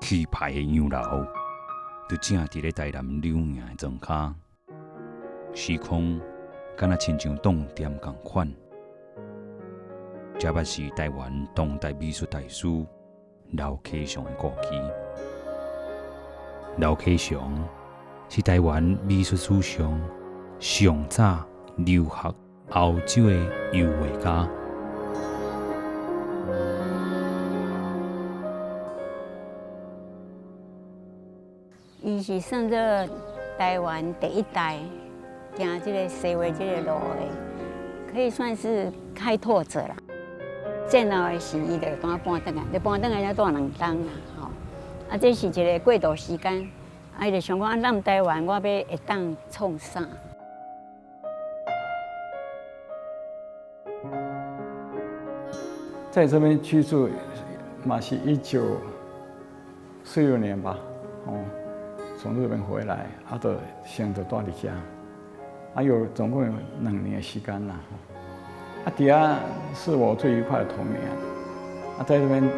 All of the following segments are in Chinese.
气派的洋楼，就正伫咧台南柳营的庄骹，时空敢若亲像动点共款。这捌是台湾当代美术大师刘启祥的故居。刘启祥是台湾美术史上上早留学欧洲的油画家。伊是算作台湾第一代行这个西画这个路的，可以算是开拓者啦。战后的时，伊就当搬转来，就搬转来才住2冬啦，吼。啊，这是一个过渡时间，啊，伊就想讲，咱台湾我要会当创啥？在这边居住，嘛是1946年吧，从日本回来，就先就住伫遮，总共有2年的时间啦。底下是我最愉快的童年，在这边有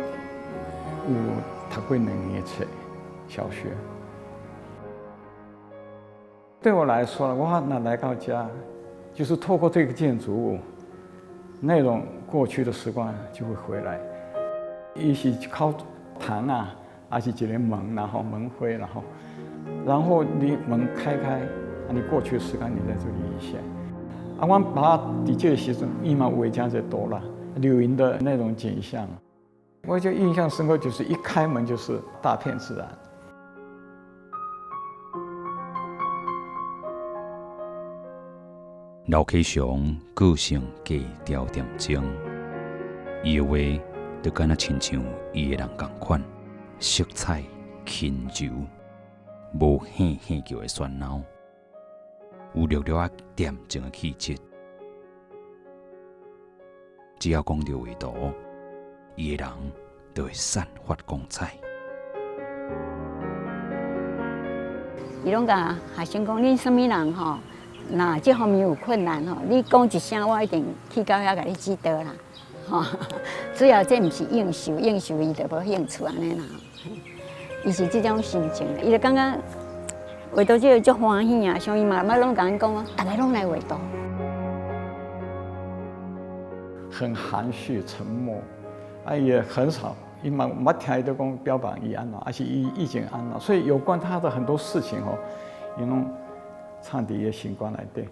读过2年的册，小学。对我来说，我来到家，就是透过这个建筑物，那种过去的时光就会回来。一是靠弹啊，还是一个门，然后门灰，然后你门开，你过去的时间你在这里一下。我把伫这个时阵，伊嘛有真侪多啦，柳营的那种景象，我就印象深刻，就是一开门就是大片自然。刘启祥个性低调恬静，伊的话就敢若亲像伊的人共款，色彩轻柔，无嘿叫的喧闹。有略略恬静的气质，只要讲到画图，伊的人就会散发光彩。伊拢甲学生讲，恁什么人吼，那这方面有困难吼，你讲一声，我一定去到遐甲你指导啦，吼。主要这毋是应酬，应酬伊就无兴趣安尼啦。伊是这种心情，伊就感觉。画图这个足欢喜啊！像伊妈妈拢甲阮讲，大家拢来画图。很含蓄沉默，也很少，伊嘛捌听伊都讲标榜伊安怎，而且伊意境安怎，所以有关他的很多事情伊拢藏伫伊的心肝内底。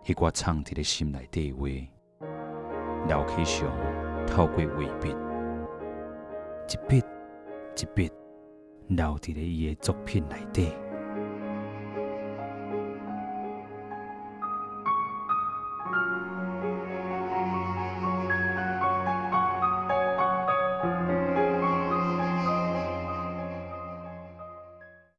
迄寡藏伫咧心内底的话，刘启祥透过画笔。一笔一笔留伫咧伊的作品内底。